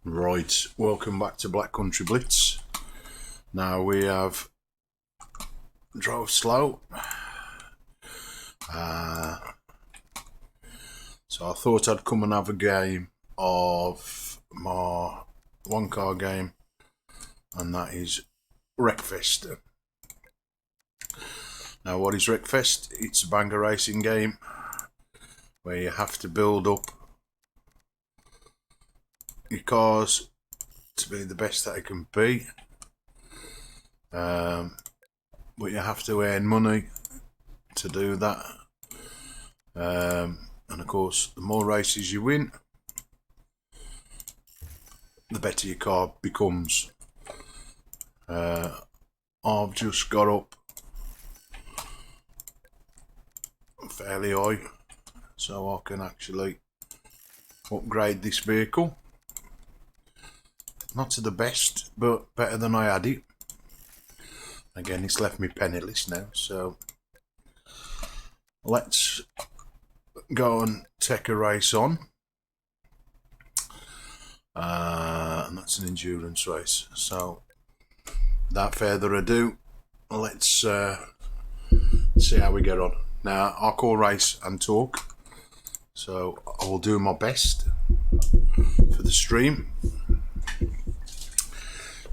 Right, welcome back to Black Country Blitz. Now we have drove slow, so I thought I'd come and have a game of my one car game, and that is Wreckfest. Now what is Wreckfest? It's a banger racing game where you have to build up your cars to be the best that it can be, but you have to earn money to do that, and of course the more races you win, the better your car becomes. I've just got up fairly high so I can actually upgrade this vehicle. Not to the best, but better than I had it. Again, it's left me penniless now, so let's go and take a race on. And that's an endurance race. So, without further ado, let's see how we get on. Now, I'll call race and talk, so I will do my best for the stream.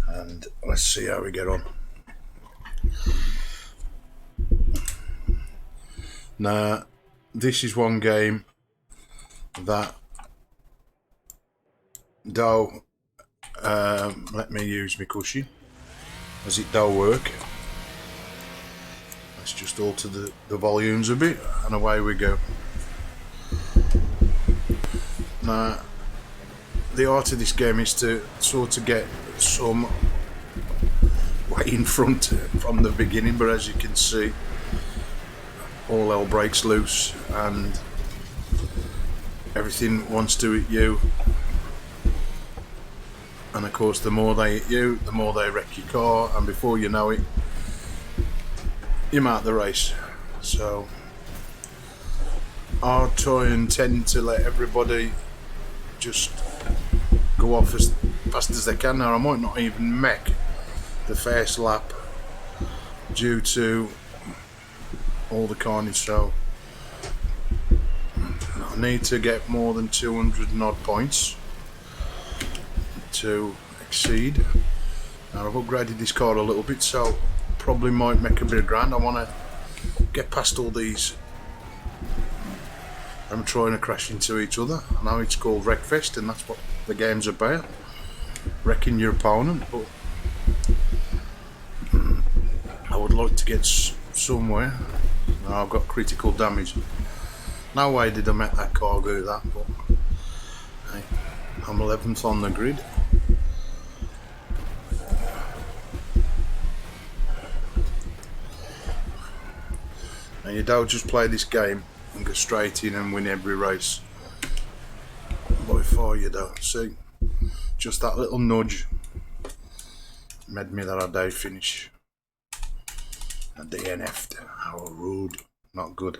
And let's see how we get on. Now, this is one game that don't let me use my cushion, as it don't work. Let's just alter the volumes a bit, and away we go. Now, the art of this game is to sort of get some way in front from the beginning, but as you can see, all hell breaks loose and everything wants to hit you, and of course the more they hit you, the more they wreck your car, and before you know it, you're out the race. So I'll try and tend to let everybody just go off as fast as they can. Now I might not even make the first lap due to all the carnage, so I need to get more than 200 and odd points to exceed. Now I've upgraded this car a little bit, so probably might make a bit of ground. I want to get past all these. I'm trying to crash into each other. I know it's called Wreckfest, and that's what the game's about, wrecking your opponent, but I would like to get somewhere. Now I've got critical damage. No way did I make that car do that, but hey, I'm 11th on the grid. And you don't just play this game and go straight in and win every race. By far you don't. See, just that little nudge made me that I day finish a DNF'd. How rude, not good.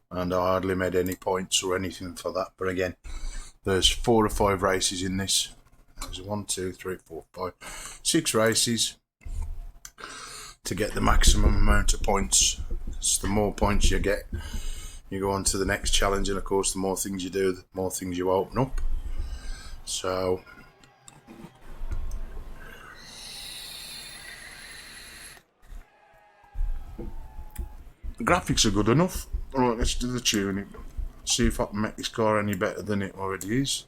And I hardly made any points or anything for that, but again, there's 4 or 5 races in this. There's 1, 2, 3, 4, 5, 6 races to get the maximum amount of points. So the more points you get, you go on to the next challenge, and of course the more things you do, the more things you open up. So the graphics are good enough. Alright, let's do the tuning. See if I can make this car any better than it already is.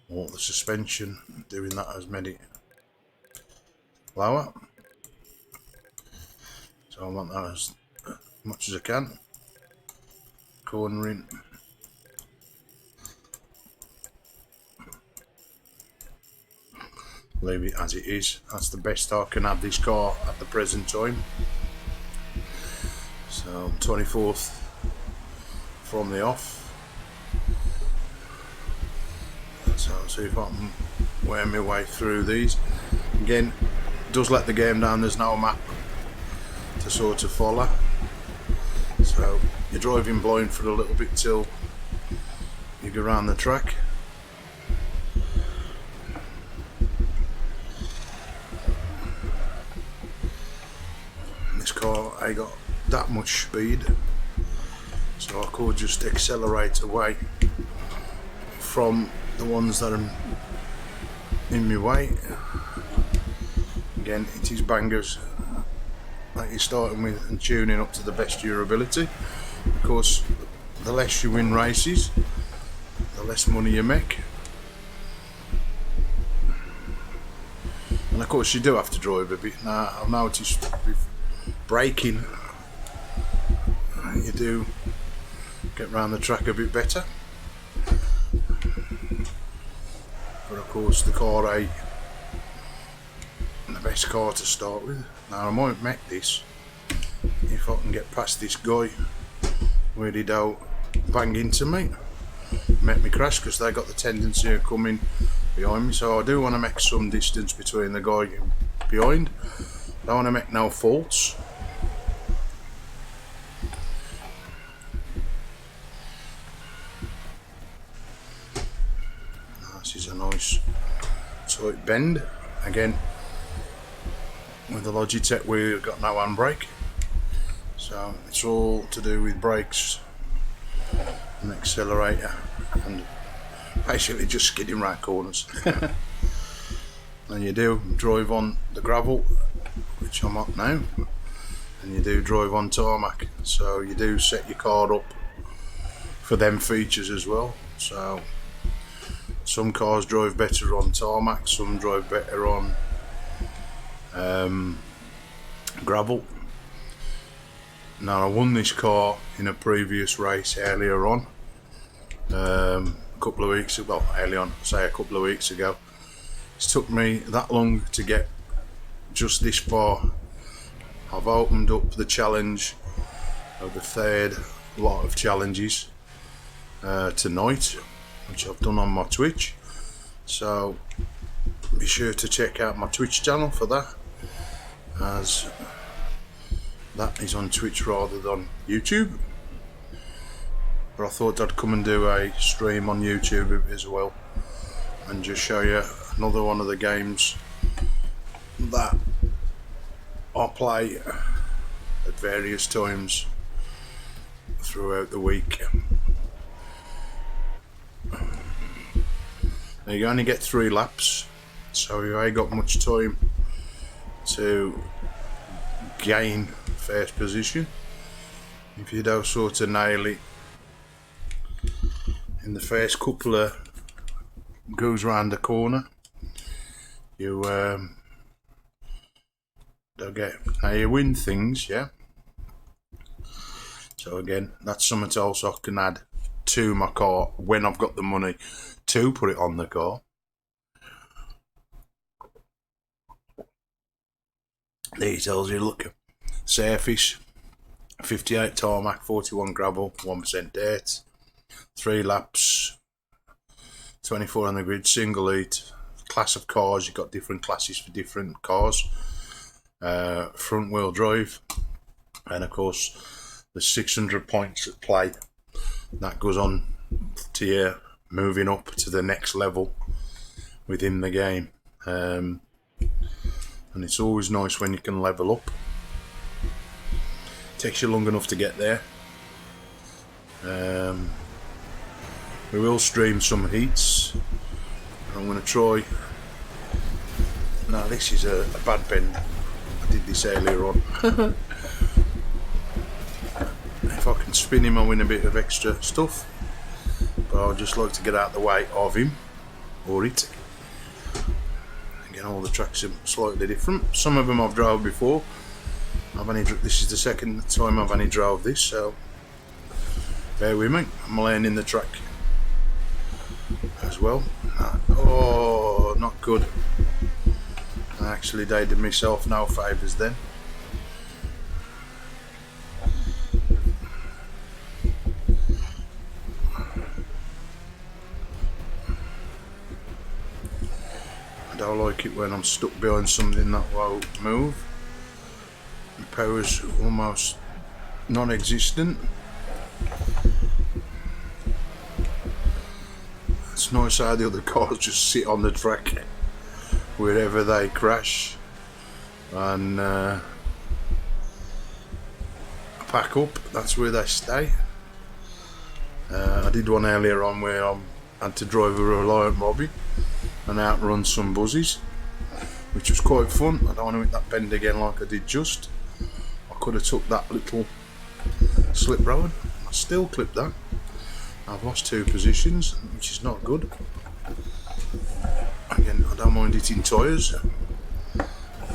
Or the suspension, doing that has made it lower. So I want that as much as I can. Cornering. Leave it as it is. That's the best I can have this car at the present time. So I'm 24th from the off. So I'll see if I can wear my way through these. Again, it does let the game down, there's no map to sort of follow. So you're driving blind for a little bit till you go around the track. I got that much speed, so I could just accelerate away from the ones that are in my way. Again, it is bangers that you're starting with and tuning up to the best of your ability. Of course, the less you win races, the less money you make. And of course you do have to drive a bit. Now I've noticed with braking, you do get around the track a bit better. But of course the car A, the best car to start with. Now I might make this if I can get past this guy where he don't bang into me, make me crash, because they got the tendency of coming behind me. So I do want to make some distance between the guy behind. I don't want to make no faults. This is a nice tight bend. Again, with the Logitech we've got no handbrake, so it's all to do with brakes and accelerator and basically just skidding right corners. And you do drive on the gravel, which I'm up now, and you do drive on tarmac, so you do set your car up for them features as well. So some cars drive better on tarmac, some drive better on gravel. Now I won this car in a previous race earlier on, a couple of weeks ago, well early on, say a couple of weeks ago. It's took me that long to get just this far. I've opened up the challenge of the third lot of challenges tonight, which I've done on my Twitch, so be sure to check out my Twitch channel for that, as that is on Twitch rather than YouTube. But I thought I'd come and do a stream on YouTube as well and just show you another one of the games that I play at various times throughout the week. Now you only get 3 laps, so you ain't got much time to gain first position. If you don't sort of nail it in the first couple of goes round the corner, you don't get. Now you win things, yeah. So again, that's something else I can add to my car when I've got the money to put it on the car. There it tells you, look, surface 58 tarmac, 41 gravel, 1% dirt, 3 laps, 24 on the grid, single heat, class of cars. You've got different classes for different cars, front wheel drive, and of course the 600 points at play. That goes on to you moving up to the next level within the game. And it's always nice when you can level up. Takes you long enough to get there. We will stream some heats. I'm going to try. Now this is a bad bend. I did this earlier on. If I can spin him, I win a bit of extra stuff. But I would just like to get out the way of him or it. Again, all the tracks are slightly different. Some of them I've drove before. This is the second time I've only drove this, so bear with me. I'm learning the track as well. Oh, not good. I actually did myself no favours then. I don't like it when I'm stuck behind something that won't move. The power's almost non-existent. It's nice how the other cars just sit on the track wherever they crash, and pack up, that's where they stay. I did one earlier on where I had to drive a Reliant Robbie and outrun some buzzies, which was quite fun. I don't want to hit that bend again like I did just. I could have took that little slip road. I still clipped that. I've lost 2 positions, which is not good. Again, I don't mind hitting tyres.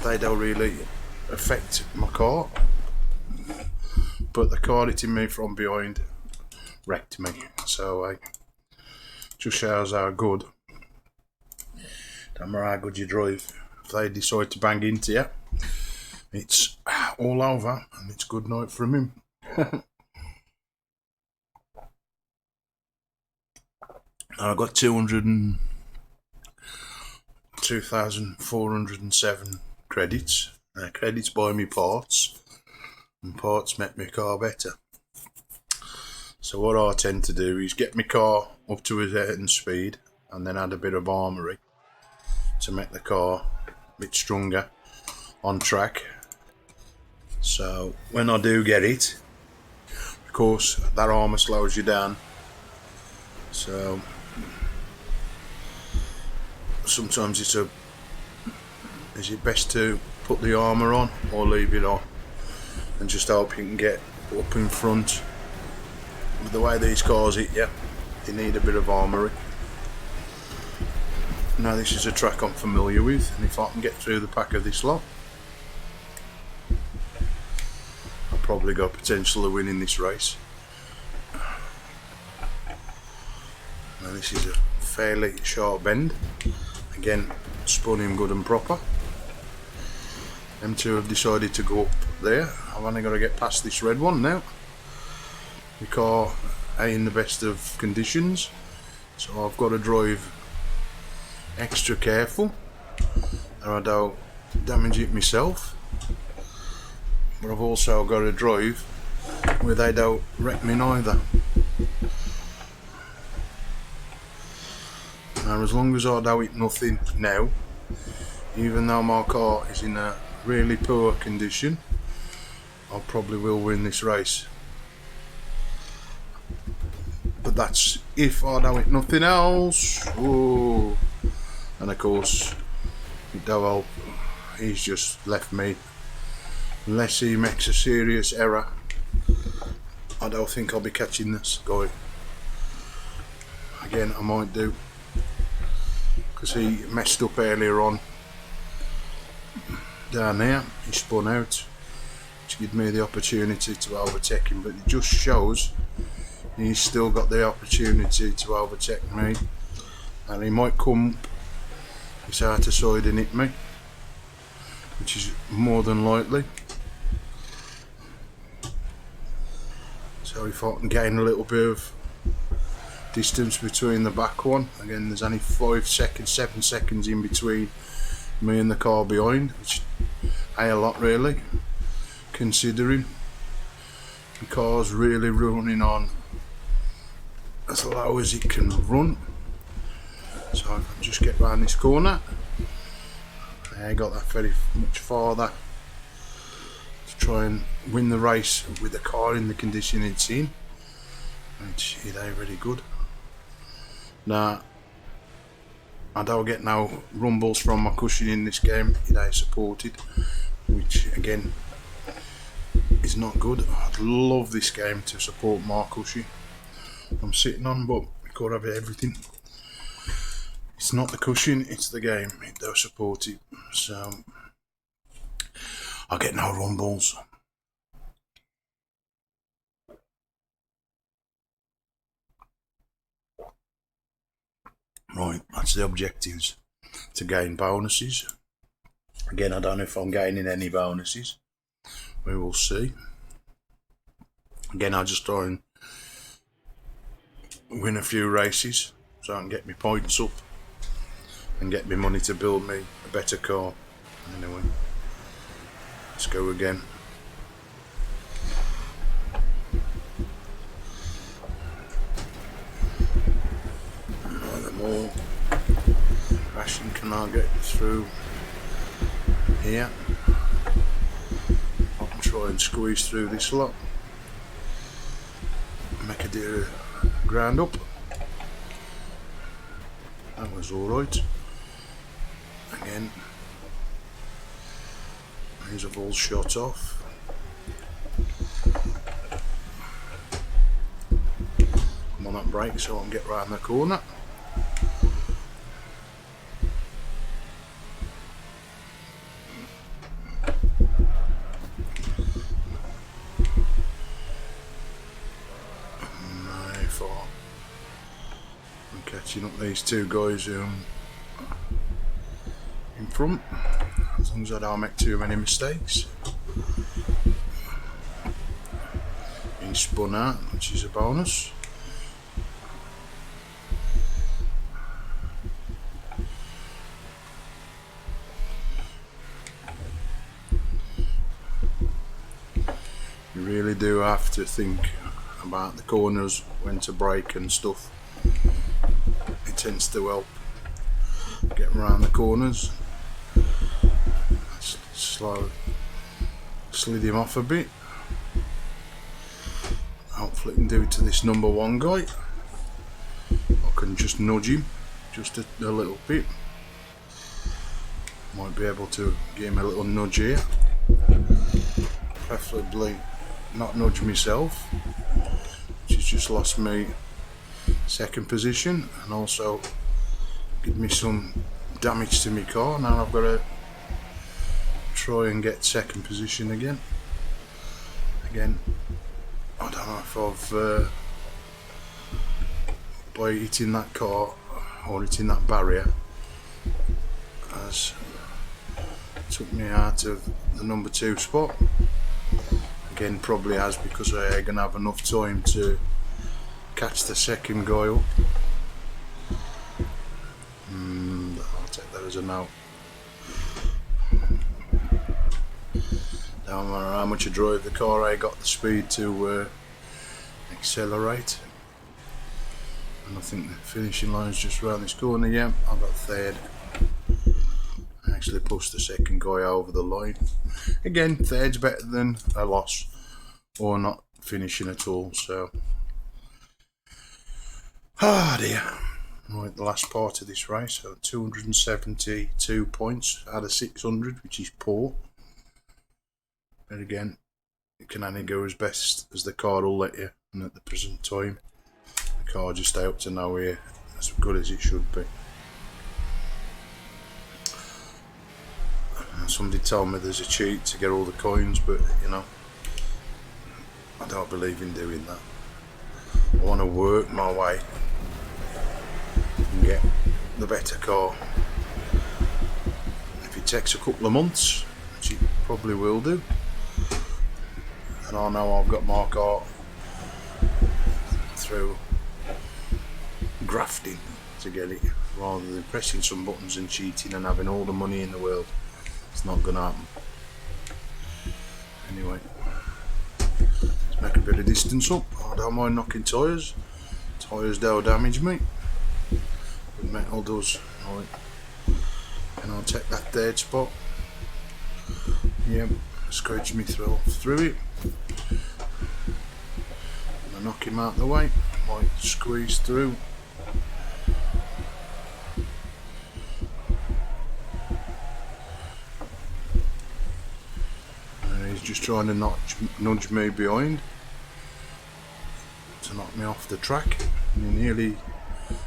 They don't really affect my car. But the car hitting me from behind wrecked me. So just shows how good, don't matter how good you drive, if they decide to bang into you, it's all over and it's good night from him. I got 2,407 credits. Credits buy me parts, and parts make my car better. So what I tend to do is get my car up to a certain speed and then add a bit of armoury to make the car a bit stronger on track. So when I do get it, of course that armour slows you down. So sometimes is it best to put the armour on or leave it on and just hope you can get up in front. With the way these cars hit you, you need a bit of armoury. Now this is a track I'm familiar with, and if I can get through the pack of this lot, I've probably got potential of winning this race. Now this is a fairly sharp bend. Again, spun him good and proper. Them two have decided to go up there. I've only got to get past this red one now. The car ain't in the best of conditions, so I've got to drive extra careful and I don't damage it myself. But I've also got to drive where they don't wreck me neither. Now as long as I don't hit nothing now, even though my car is in a really poor condition, I probably will win this race. But that's if I don't hit nothing else. Ooh. And of course, Dowell, he's just left me. Unless he makes a serious error, I don't think I'll be catching this guy. Again, I might do, because he messed up earlier on down there. He spun out, which gave me the opportunity to overtake him, but it just shows he's still got the opportunity to overtake me, and he might come his outer side and hit me, which is more than likely. So if I can gain a little bit of distance between the back one, again there's only 7 seconds in between me and the car behind, which ain't a lot really, considering the car's really running on as low as it can run. So I can just get round this corner. I got that very much farther to try and win the race with the car in the condition it's in, which it ain't very good. Now I don't get no rumbles from my cushion in this game. It ain't supported, which again is not good. I'd love this game to support my cushion I'm sitting on, but we can't have everything. It's not the cushion, it's the game. It does support it, so I get no rumbles. Right, that's the objectives, to gain bonuses. Again, I don't know if I'm gaining any bonuses. We will see. Again, I'll just try and win a few races so I can get my points up and get me money to build me a better car. Anyway, let's go again. More crashing. Can I get through here? I can try and squeeze through this lot. make a deer ground up. That was alright. Again, these have all shot off. I'm on that brake so I can get round the corner. I'm catching up these two guys in front, as long as I don't make too many mistakes. Being spun out, which is a bonus. You really do have to think about the corners, when to brake and stuff. It tends to help get around the corners. Slid him off a bit. Hopefully I can do it to this number one guy. I can just nudge him just a little bit. Might be able to give him a little nudge here. Preferably not nudge myself, which has just lost me second position, and also give me some damage to my car. Now I've got to try and get second position again. I don't know if I've by hitting that car or hitting that barrier has took me out of the number 2 spot. Again, probably has, because I ain't gonna have enough time to catch the second guy up. I'll take that as a no. No matter how much I drive the car, I got the speed to accelerate. And I think the finishing line is just around this corner. Yeah, I got third. I actually pushed the second guy over the line. Again, third's better than a loss or not finishing at all. So, dear. Right, the last part of this race. So 272 points out of 600, which is poor. And again, it can only go as best as the car will let you. And at the present time, the car just out to nowhere as good as it should be. Somebody told me there's a cheat to get all the coins, but you know, I don't believe in doing that. I want to work my way and get the better car. If it takes a couple of months, which it probably will do, and I know I've got my car through grafting to get it, rather than pressing some buttons and cheating and having all the money in the world. It's not gonna happen. Anyway, let's make a bit of distance up. I don't mind knocking tyres. Tyres don't damage me, but metal does. Right. And I'll take that third spot. Yep, scratch me through it. And I knock him out the way. Might squeeze through. Just trying to nudge me behind to knock me off the track, and he nearly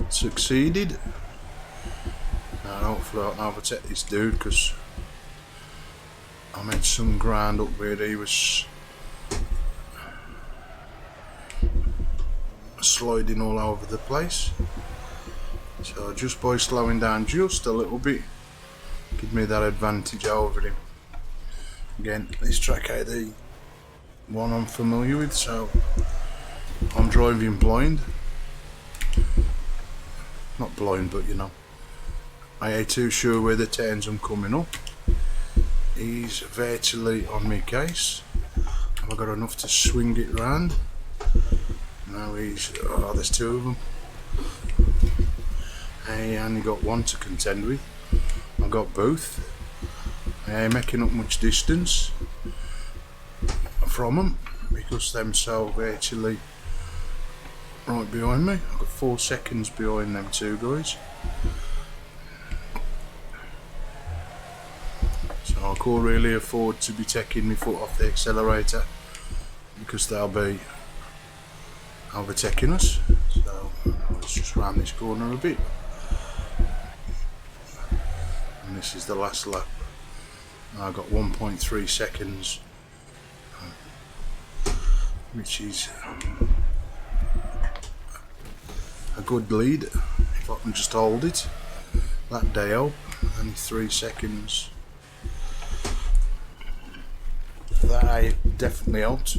succeeded. Now hopefully I can overtake this dude, because I made some ground up where he was sliding all over the place. So just by slowing down just a little bit, give me that advantage over him. Again, this track ain't the one I'm familiar with, so I'm driving blind. Not blind, but you know, I ain't too sure where the turns I'm coming up. He's virtually on my case. Have I got enough to swing it round? No, there's two of them. I only got one to contend with. I got both. I ain't making up much distance from them, because them so virtually right behind me. I've got 4 seconds behind them two guys. So I can't really afford to be taking my foot off the accelerator because they'll be overtaking us. So let's just round this corner a bit. And this is the last lap. I've got 1.3 seconds, which is a good lead if I can just hold it. That day out, only 3 seconds. That definitely out.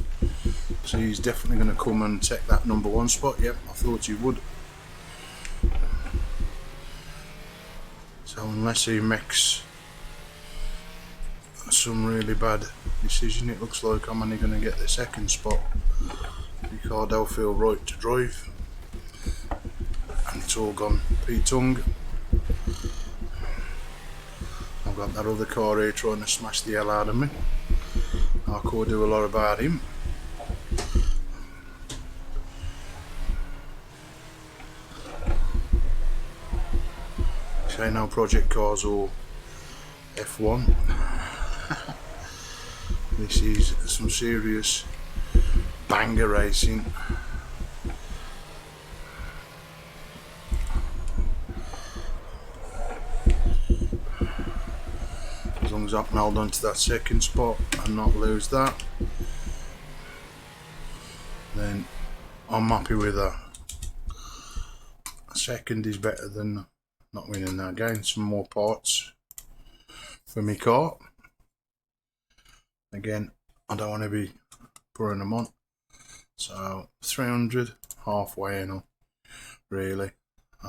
So he's definitely going to come and take that number 1 spot. Yep, I thought he would. So unless he makes some really bad decision, it looks like I'm only going to get the 2nd spot because I don't feel right to drive, and it's all gone Pete Tongue. I've got that other car here trying to smash the hell out of me. I could do a lot about him. Say no project cars or F1. This is some serious banger racing. As long as I can hold on to that 2nd spot and not lose that, then I'm happy with that. A 2nd is better than not winning that. Again, some more parts for my car. Again, I don't want to be putting them on. So 300, halfway in, really.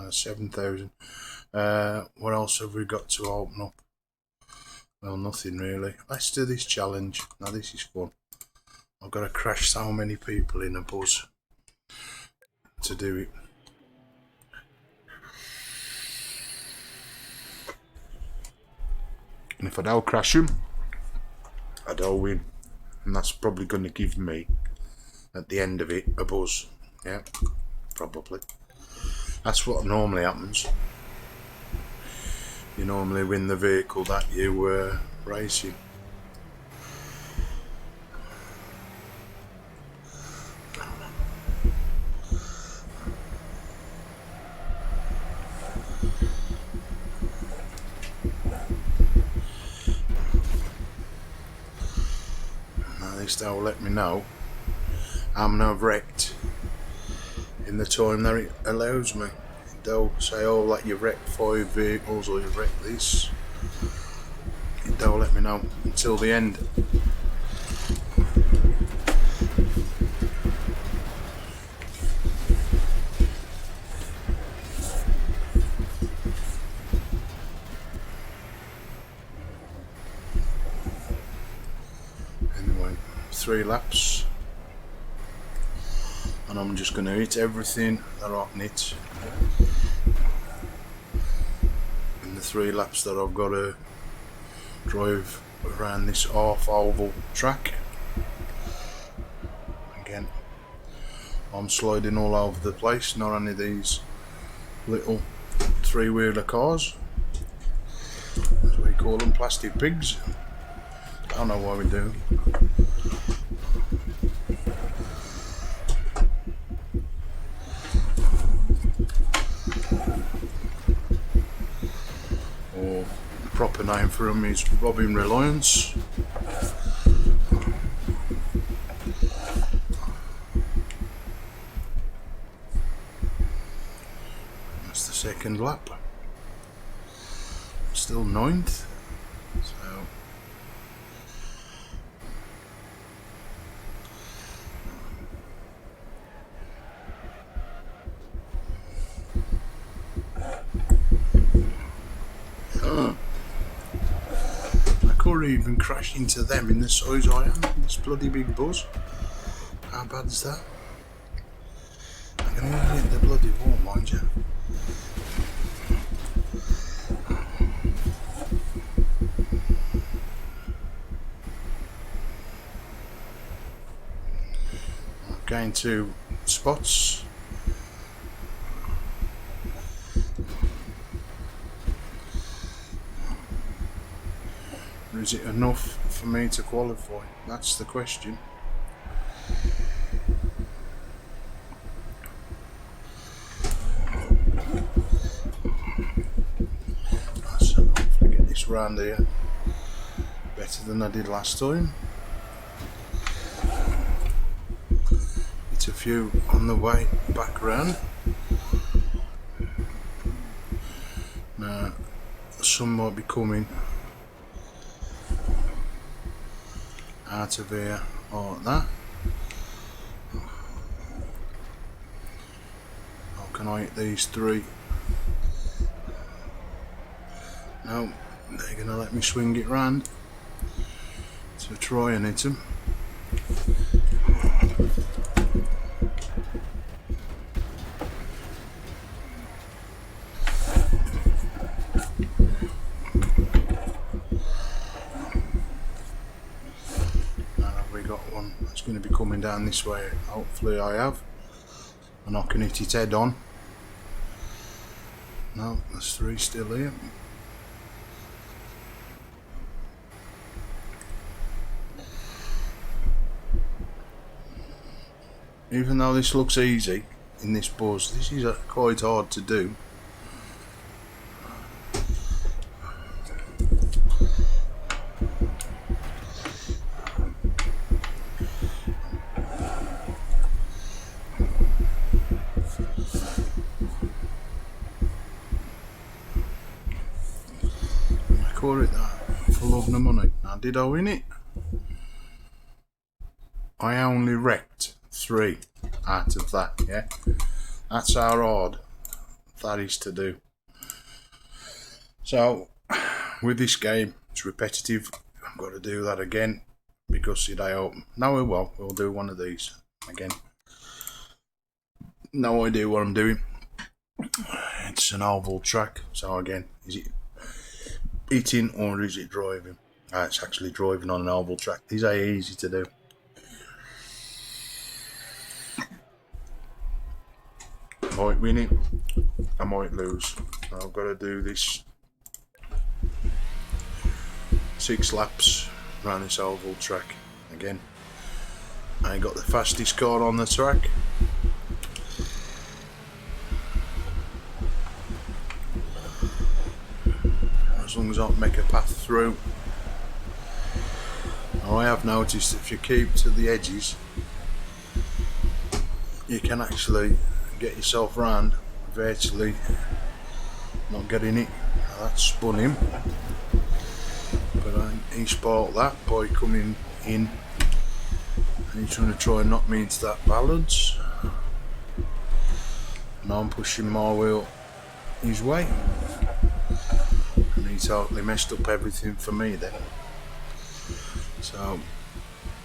7,000. What else have we got to open up? Well, nothing really. Let's do this challenge. Now this is fun. I've got to crash so many people in a bus to do it. And if I don't crash them, I don't win. And that's probably going to give me, at the end of it, a buzz. Yeah, probably. That's what normally happens. You normally win the vehicle that you were racing. At least they'll let me know I'm not wrecked in the time that it allows me. They'll say, oh, like you've wrecked 5 vehicles or you've wrecked this. They'll let me know until the end. Anyway, 3 laps. And I'm just going to hit everything that I can hit in the 3 laps that I've got to drive around this half oval track. Again, I'm sliding all over the place, not only these little 3-wheeler cars, as we call them, plastic pigs. I don't know why we do. Or the proper name for them is robbing Reliance. That's the 2nd lap. Still 9th. So I couldn't even crash into them in the size I am. This bloody big bus. How bad is that? I can even hit the bloody wall, mind you. I've gained 2 spots. Or is it enough for me to qualify? That's the question. So hopefully get this round here better than I did last time. It's a few on the way back round. Now some might be coming out of here like that. How can I hit these three? No, they're going to let me swing it round. So try and hit them. Now have we got one that's going to be coming down this way? Hopefully I have. And I can hit it head on. No, there's three still here. Even though this looks easy in this buzz, this is quite hard to do. I call it that for love nor money. Now, did I win it? I only wrecked 3 out of that, yeah? That's how hard that is to do. So, with this game, it's repetitive. I've got to do that again because they open. No, we'll do one of these again. No idea what I'm doing. It's an oval track, so again, is it hitting or is it driving? It's actually driving on an oval track. These are easy to do. I might win it, I might lose. I've got to do this 6 laps around this oval track. Again, I ain't got the fastest car on the track. As long as I can make a path through. Now, I have noticed if you keep to the edges, you can actually get yourself round virtually not getting it. Now, that spun him, but he spoiled that by coming in and he's trying to try and knock me into that balance. Now I'm pushing my wheel his way and he totally messed up everything for me then. So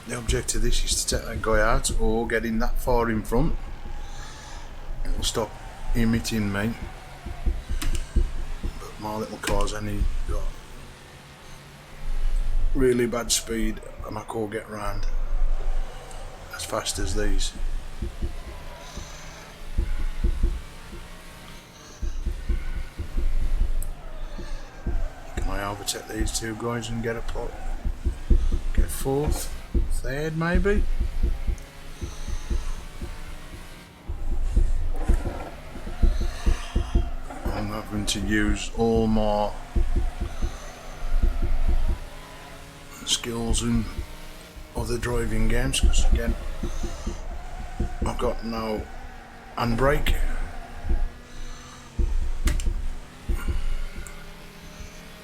the objective of this is to take that guy out or get in that far in front and stop him hitting me. But my little car's only got really bad speed and I can't get round as fast as these. Can I overtake these two guys and get a plot? Get 4th, 3rd maybe? I'm having to use all my skills in other driving games because again I've got no handbrake.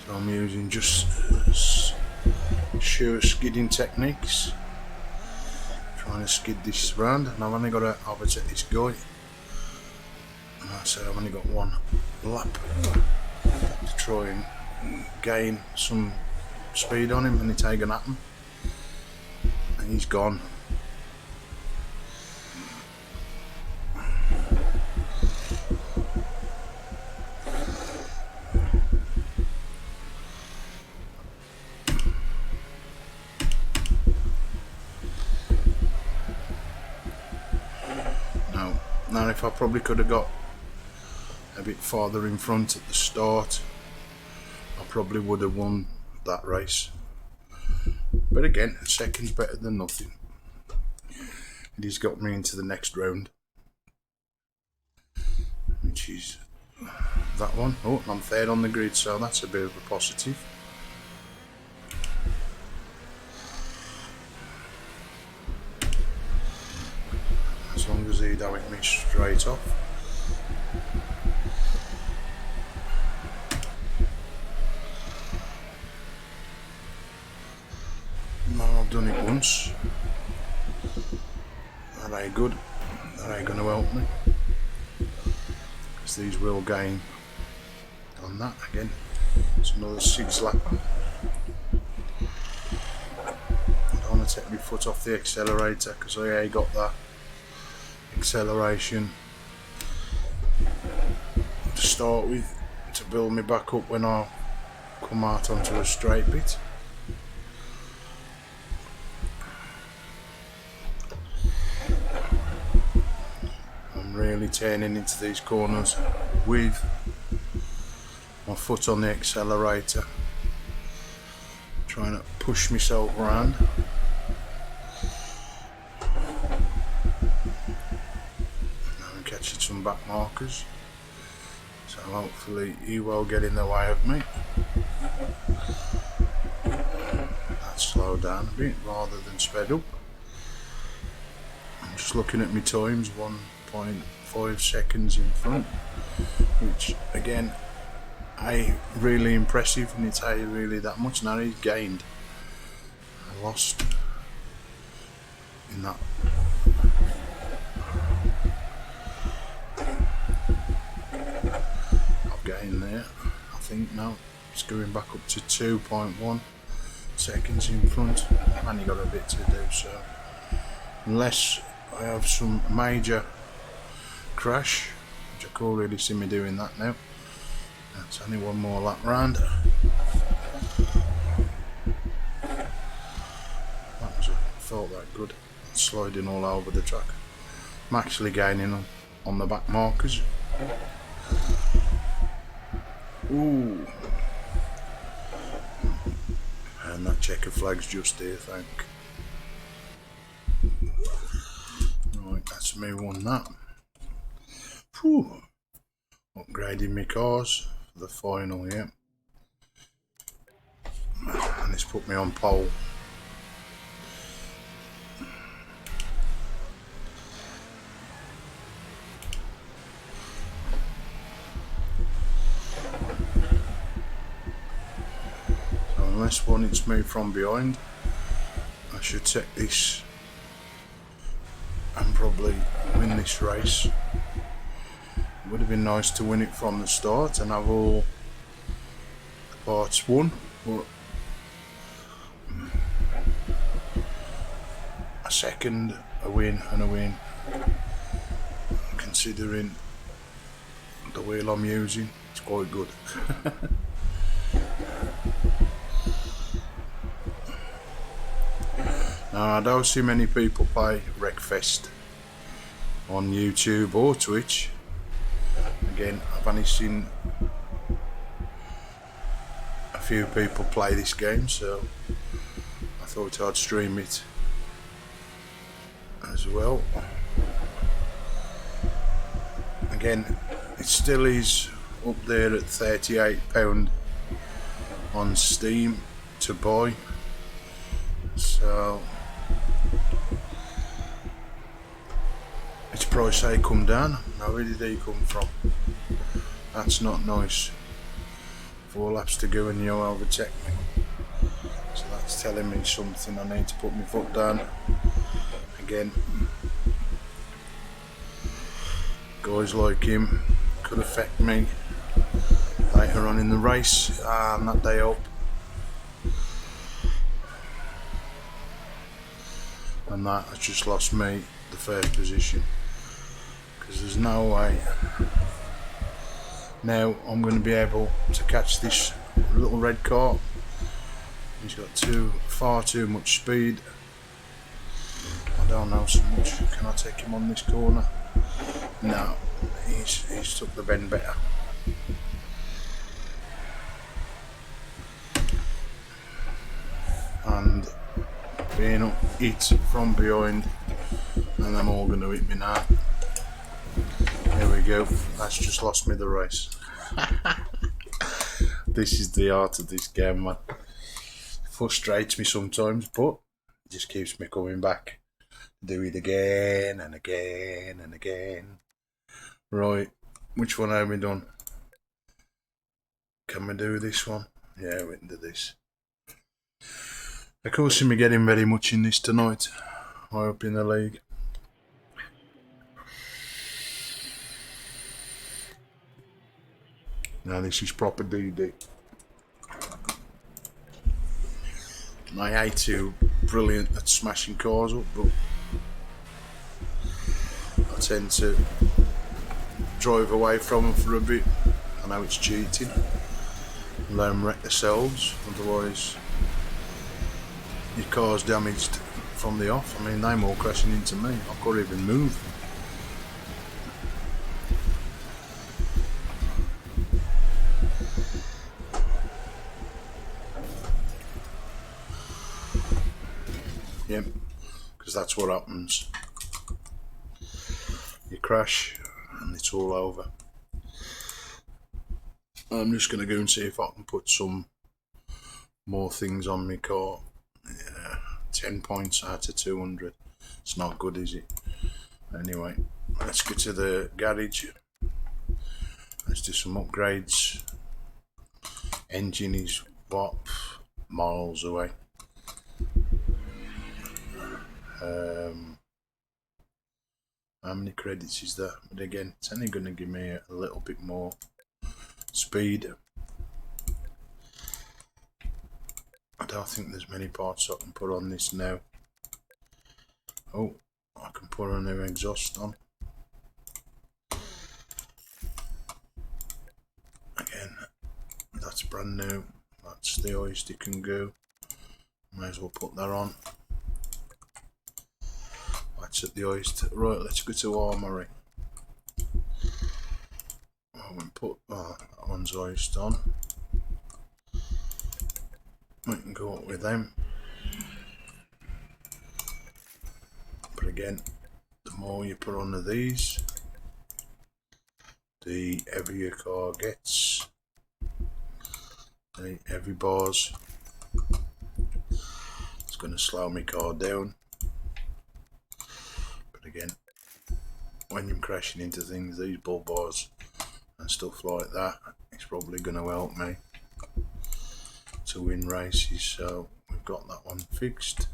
So I'm using just sure skidding techniques, trying to skid this round, and I've only got to overtake this guy. And I said I've only got 1 lap to try and gain some speed on him, and it's ain't gonna happen. And he's gone. Now if I probably could have got a bit farther in front at the start, I probably would have won that race. But again, a second's better than nothing. And he's got me into the next round, which is that one. Oh, I'm third on the grid, so that's a bit of a positive. As long as he don't hit me straight off. No, I've done it once. That ain't good. That ain't gonna help me. Because these will gain on that again. It's another 6 lap. I don't want to take my foot off the accelerator because I ain't got that acceleration to start with to build me back up when I come out onto a straight bit. I'm really turning into these corners with my foot on the accelerator, trying to push myself around. I'm catching some back markers, so hopefully he will get in the way of me. That slowed down a bit rather than sped up. I'm just looking at my times, 1.5 seconds in front, which again ain't really impressive, and it's ain't really that much. Now he's gained. I lost in that. I've gained there. I think now it's going back up to 2.1 seconds in front. I've only got a bit to do, so unless I have some major crash, which I can't really see me doing that now. That's only one more lap round. That felt that good. Sliding all over the track. I'm actually gaining on the back markers. Ooh. And that checker flag's just here, thank. Right, that's me won that. Whew. Upgrading my cars for the final, yeah. And it's put me on pole. So unless one hits me from behind, I should take this and probably win this race. It would have been nice to win it from the start and have all the parts won, but a second, a win and a win, considering the wheel I'm using, it's quite good. Now I don't see many people play Wreckfest on YouTube or Twitch. Again, I've only seen a few people play this game, so I thought I'd stream it as well. Again, it still is up there at £38 on Steam to buy, so its price ain't come down. Now where did he come from? That's not nice. 4 laps to go and you overtake me. So that's telling me something. I need to put my foot down. Again, guys like him could affect me later on in the race and that day up. And that has just lost me the first position. Because there's no way now I'm going to be able to catch this little red car. He's got far too much speed. I don't know so much. Can I take him on this corner? No, he's took the bend better. And being hit from behind, and I'm all going to hit me now. There we go. That's just lost me the race. This is the art of this game, man. Frustrates me sometimes, but it just keeps me coming back. Do it again and again and again. Right, which one have we done? Can we do this one? Yeah, we can do this. Of course, we're getting very much in this tonight. High up in the league. Now this is proper DD. I hate to brilliant at smashing cars up, but I tend to drive away from them for a bit. I know it's cheating. Let them wreck themselves, otherwise your car's damaged from the off. I mean, they're all crashing into me. I can't even move. Yep, because that's what happens. You crash and it's all over. I'm just going to go and see if I can put some more things on my car. Yeah, 10 points out of 200. It's not good, is it? Anyway, let's go to the garage. Let's do some upgrades. Engine is what? Miles away. How many credits is that? But again, it's only going to give me a little bit more speed. I don't think there's many parts I can put on this now. Oh, I can put a new exhaust on. Again, that's brand new. That's the highest it can go. Might as well put that on. That's at the highest. Right, let's go to armory. We put that one's hoist on. We can go up with them. But again, the more you put on of these, the heavier your car gets. The heavy bars. It's going to slow my car down. But again, when you're crashing into things, these bull bars and stuff like that, it's probably going to help me to win races. So we've got that one fixed.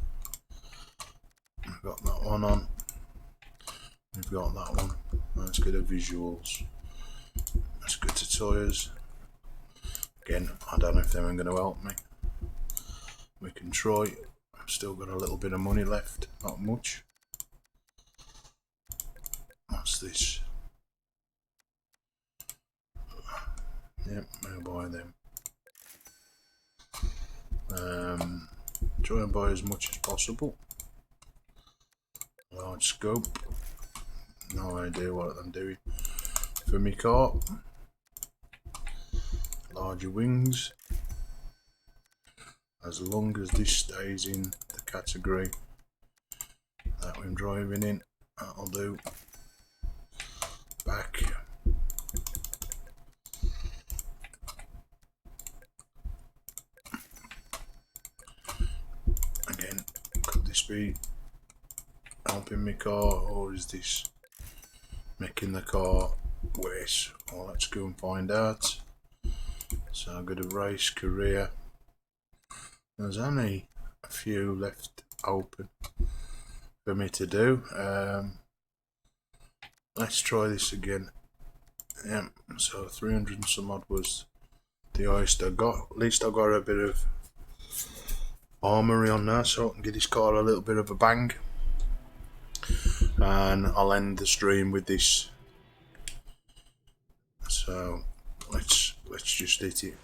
We've got that one on. We've got that one. Let's go to visuals. Let's go to tyres. Again, I don't know if they're going to help me. We can try. I've still got a little bit of money left, not much. What's this? Yep, we'll buy them. Try and buy as much as possible. Large scope. No idea what I'm doing. For my car. Larger wings. As long as this stays in the category that I'm driving in, that'll do. Back. Again, could this be helping my car, or is this making the car worse? Well, let's go and find out. So I've got a race career. There's only a few left open for me to do. Let's try this again. Yeah, so 300 and some odd was the highest I got. At least I got a bit of armory on there, so I can give this car a little bit of a bang. And I'll end the stream with this. So let's just hit it.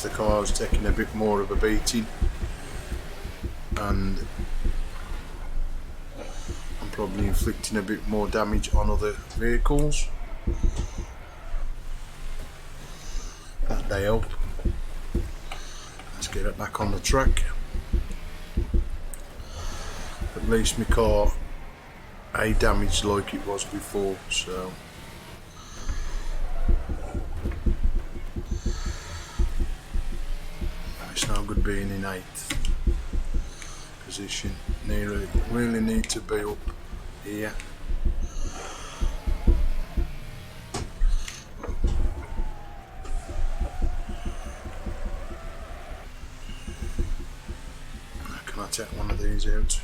means the car's taking a bit more of a beating, and I'm probably inflicting a bit more damage on other vehicles. That they help. Let's get it back on the track. At least my car ain't damaged like it was before, so it's no good being in 8th position. Really need to be up here. Can I take one of these out?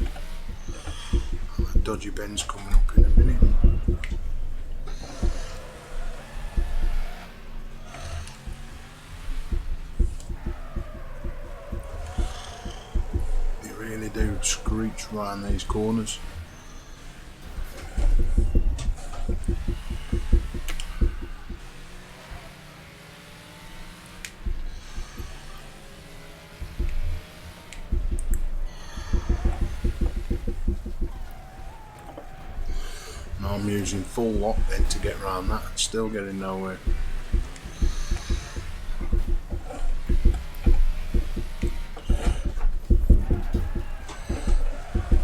That dodgy bend's coming up in a minute. They really do screech round these corners. I'm using full lock then to get around that, still getting nowhere.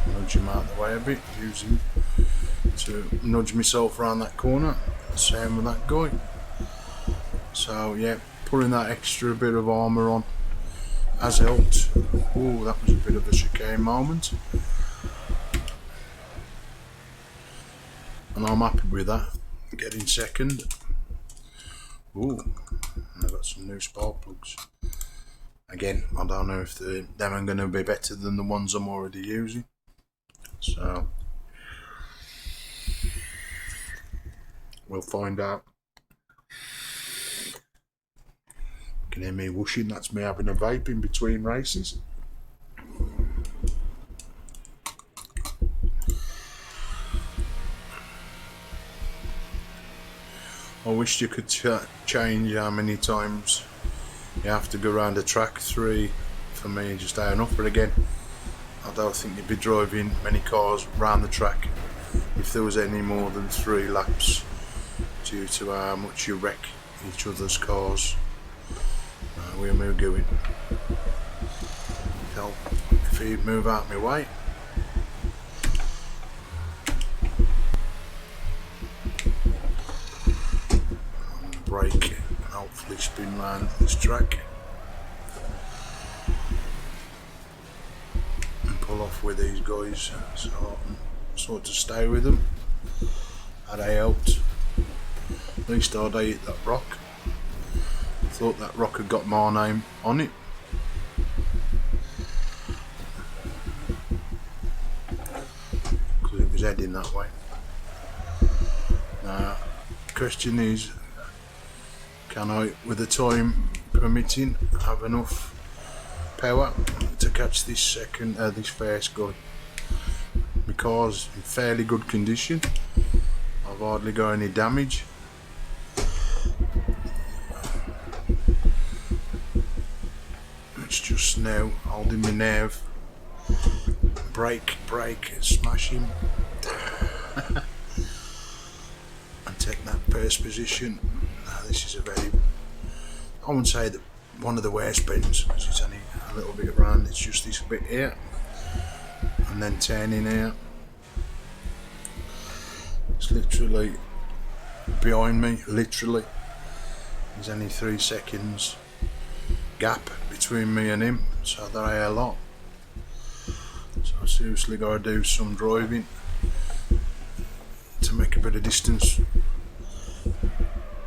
Nudge him out the way a bit, using to nudge myself around that corner. Same with that guy. So yeah, putting that extra bit of armour on has helped. Oh, that was a bit of a chicane moment. And I'm happy with that, getting second. Ooh, I've got some new spark plugs. Again, I don't know if them are going to be better than the ones I'm already using. So, we'll find out. You can hear me whooshing, that's me having a vape in between races. I wish you could change how many times you have to go around a track. 3 for me just ain't enough, but again, I don't think you'd be driving many cars around the track if there was any more than 3 laps, due to how much you wreck each other's cars. Where am I going? Help if he'd move out my way. Brake and hopefully spin round this track and pull off with these guys, so I can sort of stay with them. Had I helped, at least I'd hit that rock. I thought that rock had got my name on it. Because it was heading that way. Now, the question is, can I, with the time permitting, have enough power to catch this this first guy? My car's in fairly good condition. I've hardly got any damage. It's just now holding my nerve. Brake, smash him. And take that first position. This is a very, I wouldn't say that one of the worst bends, because it's only a little bit around, it's just this bit here, and then turning here. It's literally behind me, literally. There's only 3 seconds gap between me and him, so that ain't a lot. So I seriously got to do some driving to make a bit of distance.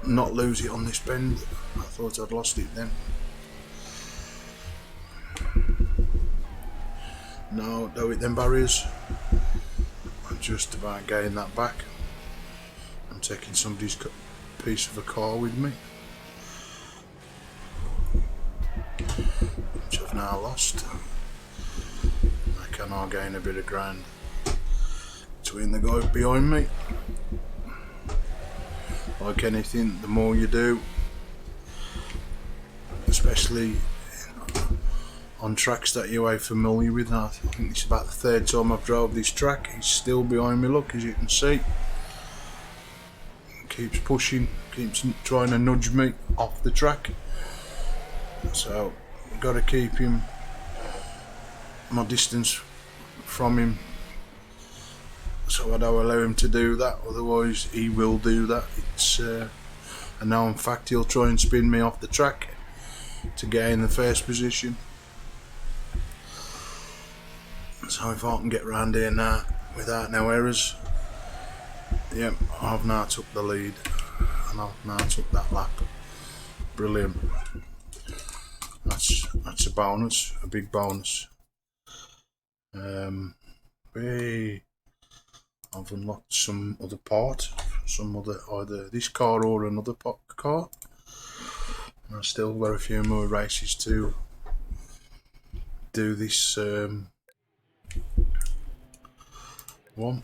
Not lose it on this bend. I thought I'd lost it then. No, don't hit them barriers. I'm just about getting that back. I'm taking somebody's piece of a car with me, which I've now lost. I can now gain a bit of ground between the guy behind me. Like anything, the more you do, especially especially on tracks that you are familiar with. I think it's about the third time I've drove this track. He's still behind me, look, as you can see. Keeps pushing, keeps trying to nudge me off the track. So I've got to keep him, my distance from him, so I don't allow him to do that, otherwise he will do that. And now in fact he'll try and spin me off the track to get in the first position. So if I can get round here now without no errors, yep, I've now took the lead and I've now took that lap. Brilliant. That's a bonus, a big bonus. I've unlocked some other part, either this car or another car. And I've still got a few more races to do this one.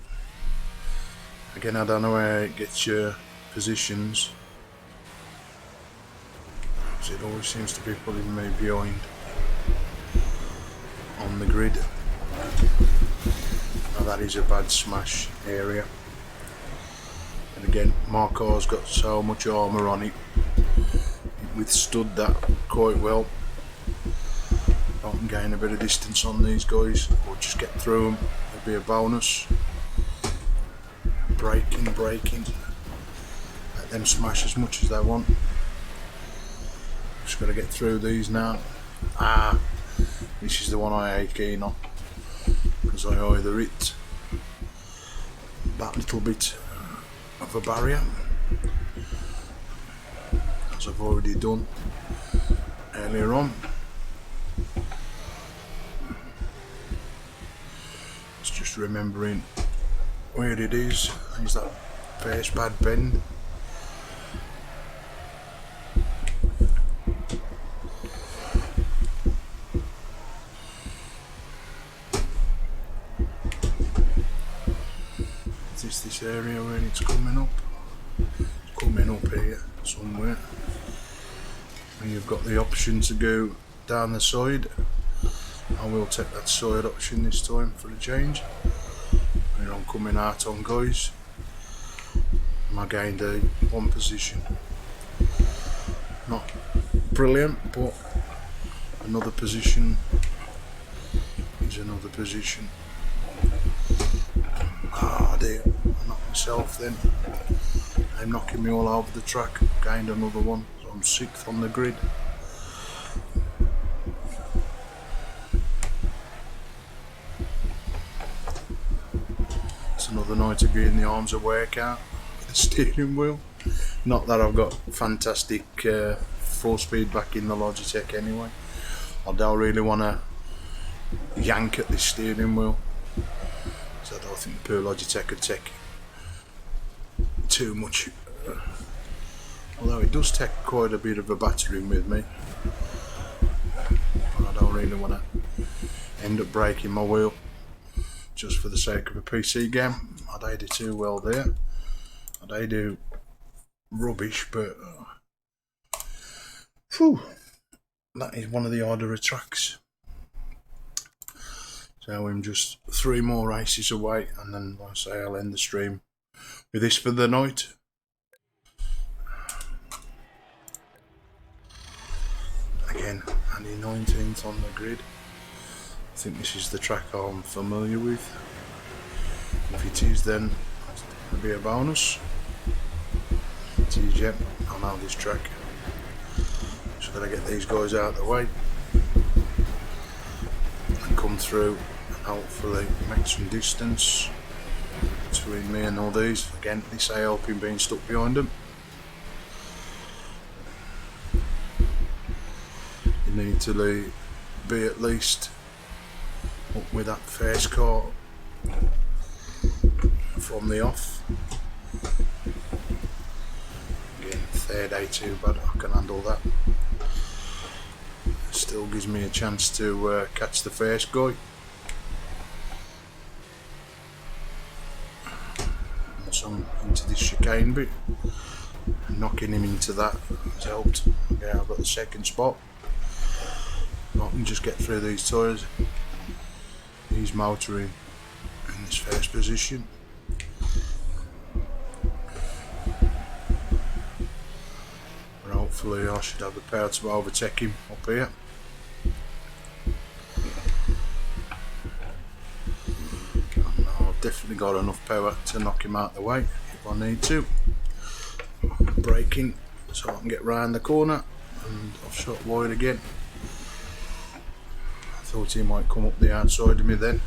Again, I don't know where it gets your positions, because it always seems to be putting me behind on the grid. Now that is a bad smash area, and again my car's got so much armour on it, it withstood that quite well. I can gain a bit of distance on these guys or just get through them, it'd be a bonus. Braking, let them smash as much as they want. Just got to get through these now. This is the one I ain't keen on, because I either hit that little bit of a barrier, as I've already done earlier on. It's just remembering where it is that first bad bend. Is this area where it's coming up? It's coming up here somewhere. And you've got the option to go down the side. I will take that side option this time for a change. Where I'm coming out on, guys. I gained a one position. Not brilliant, but another position is another position. Ah dear, I knocked myself then. I'm knocking me all over the track. Gained another one, so I'm 6th on the grid. It's another night of getting the arms of workout with the steering wheel. Not that I've got fantastic 4-speed back in the Logitech anyway. I don't really want to yank at this steering wheel, so I don't think the poor Logitech could take too much. Although it does take quite a bit of a battering with me, and I don't really want to end up breaking my wheel just for the sake of a PC game. I don't do too well there. I don't do rubbish, but whew, that is one of the harder tracks. So I'm just 3 more races away, and then like I say, I'll end the stream with this for the night. Again, only 19th on the grid. I think this is the track I'm familiar with. If it is, then it'll be a bonus. It is, yep, I know this track. Just gotta get these guys out of the way and come through and hopefully make some distance between me and all these. Again, this ain't helping being stuck behind them. You need to be at least up with that first car from the off. Again, third ain't too bad, I can handle that. Still gives me a chance to catch the first guy. Once I'm into this chicane bit, knocking him into that has helped. Yeah, I've got the second spot. I can just get through these tyres. He's motoring in this first position. But hopefully I should have the power to overtake him up here. I've definitely got enough power to knock him out the way if I need to. Braking so I can get round the corner, and I've shot wide again. I thought he might come up the outside of me then.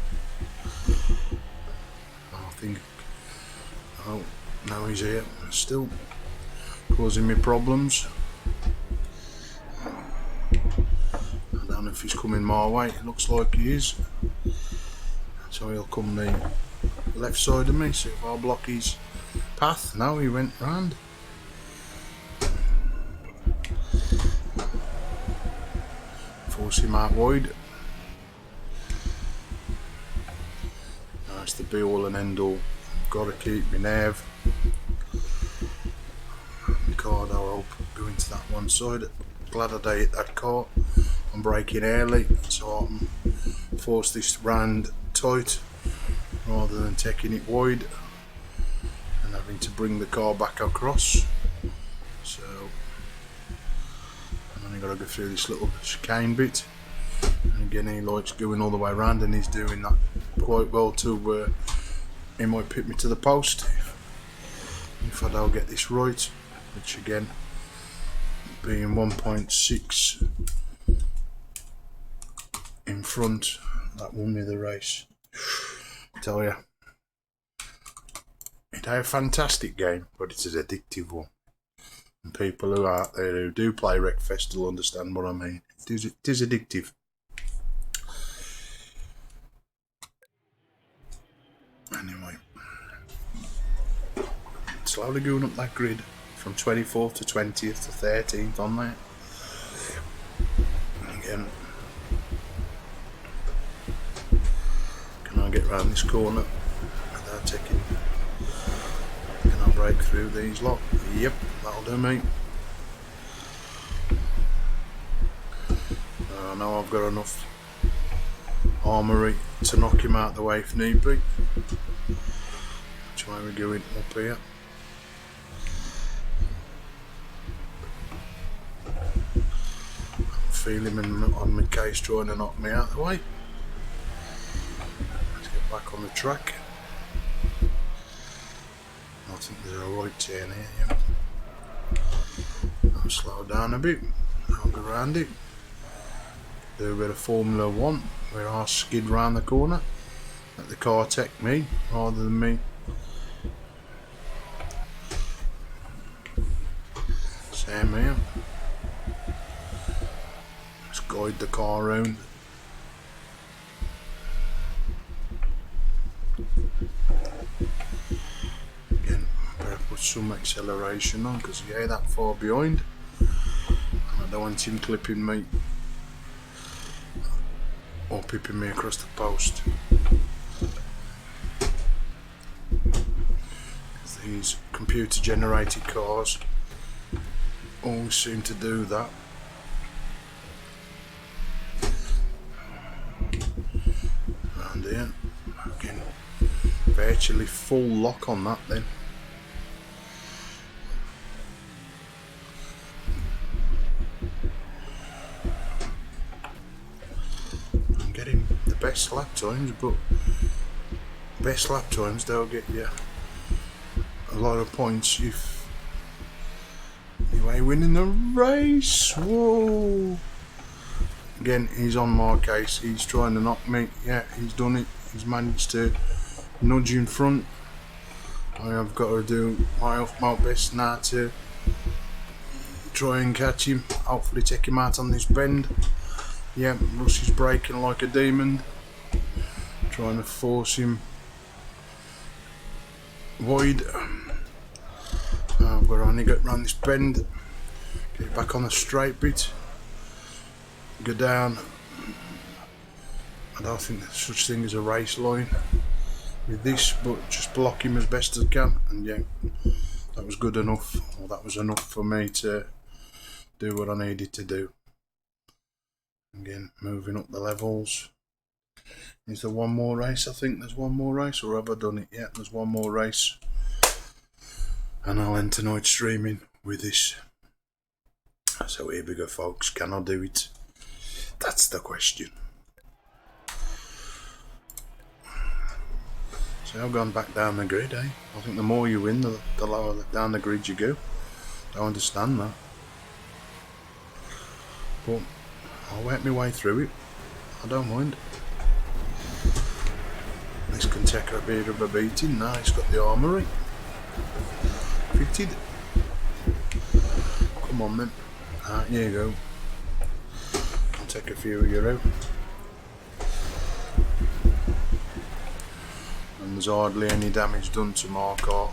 I think, oh, now he's here, still causing me problems. I don't know if he's coming my way, it looks like he is. So he'll come the left side of me, see if I'll block his path. Now he went round. Force him out wide. That's the be all and end all. Got to keep my nerve. The car I'll go into that one side. Glad I hit that car. I'm braking early so I can force this round tight rather than taking it wide and having to bring the car back across. So I've only got to go through this little chicane bit, and again he likes going all the way around, and he's doing that quite well to he might put me to the post if I don't get this right, which again being 1.6 in front, that won me the race. I tell you, it's a fantastic game, but it's an addictive one. And people who are out there who do play Wreckfest will understand what I mean. It is addictive. Anyway, slowly going up that grid from 24th to 20th to 13th on there. Again, can I get round this corner without taking? Can I break through these lot? Yep, that'll do me. I know I've got enough armoury to knock him out the way if need be. Which way are we going? Up here. I feel him on my case trying to knock me out the way. Let's get back on the track. I think there's a right turn here, yeah. I'll slow down a bit, I'll go around it, do a bit of Formula 1 where I skid round the corner, let the car take me rather than me. Same here. Let's guide the car round. Again, better put some acceleration on because he ain't that far behind. I don't want him clipping me or pipping me across the post. These computer generated cars always seem to do that. Around here, again, virtually full lock on that then. I'm getting the best lap times, but best lap times they'll get you a lot of points if you ain't winning the race. Whoa! Again, he's on my case. He's trying to knock me. Yeah, he's done it. He's managed to nudge in front. I have got to do my best now to try and catch him. Hopefully take him out on this bend. Yeah, Russ is braking like a demon. Trying to force him wide. I've got to only get round this bend, get back on the straight bit, go down. I don't think there's such thing as a race line with this, but just block him as best as I can, and yeah, that was good enough, or that was enough for me to do what I needed to do. Again, moving up the levels. Is there one more race? I think there's one more race, or have I done it yet? There's one more race. And I'll end tonight streaming with this. So here we go, folks. Can I do it? That's the question. So I've gone back down the grid, eh? I think the more you win, the lower down the grid you go. Don't understand that. But I'll work my way through it. I don't mind. This can take a bit of a beating. Now it's got the armoury fitted. Come on then. Here you go. I'll take a few of you out. And there's hardly any damage done to my car.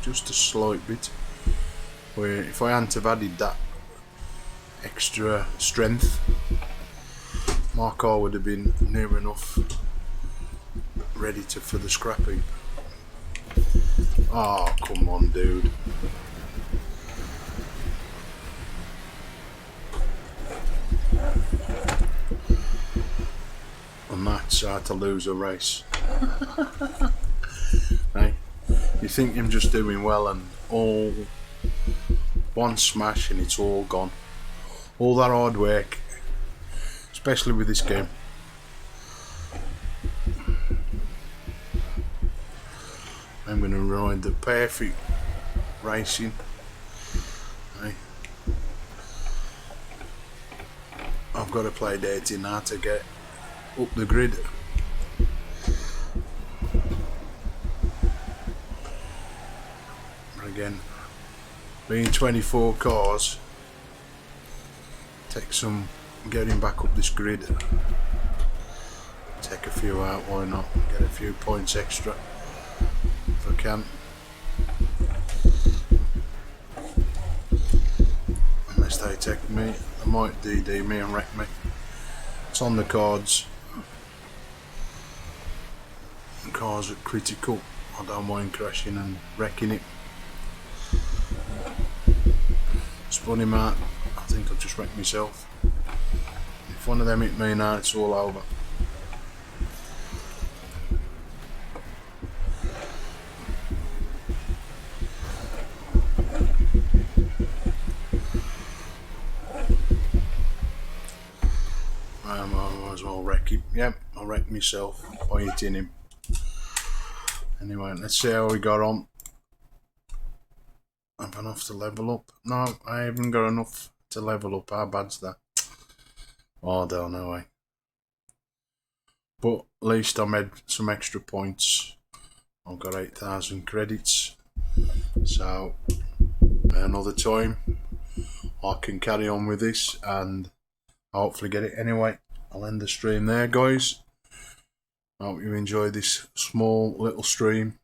Just a slight bit. Where if I hadn't have added that extra strength, my car would have been near enough ready for the scrap heap. Oh, come on, dude. And that's how to lose a race. Hey, you think I'm just doing well, and all one smash and it's all gone. All that hard work, especially with this game. I'm going to ride the perfect racing. Hey. I've got to play dirty now to get up the grid. But again, being 24 cars, take some getting back up this grid. Take a few out, why not? Get a few points extra if I can. Unless they take me, they might DD me and wreck me. It's on the cards. The cars are critical. I don't mind crashing and wrecking it. Spun him out. I think I've just wrecked myself. If one of them hit me now, it's all over. I might as well wreck him. Yep, I wrecked myself by hitting him. Anyway, let's see how we got on. I've enough to level up. No, I haven't got enough to level up. How bad's that? Oh, I don't know, eh? But at least I made some extra points. I've got 8,000 credits. So, another time, I can carry on with this and hopefully get it. Anyway, I'll end the stream there, guys. I hope you enjoyed this small little stream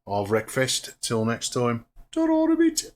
of Wreckfest. Till next time. Ta-ra a bit.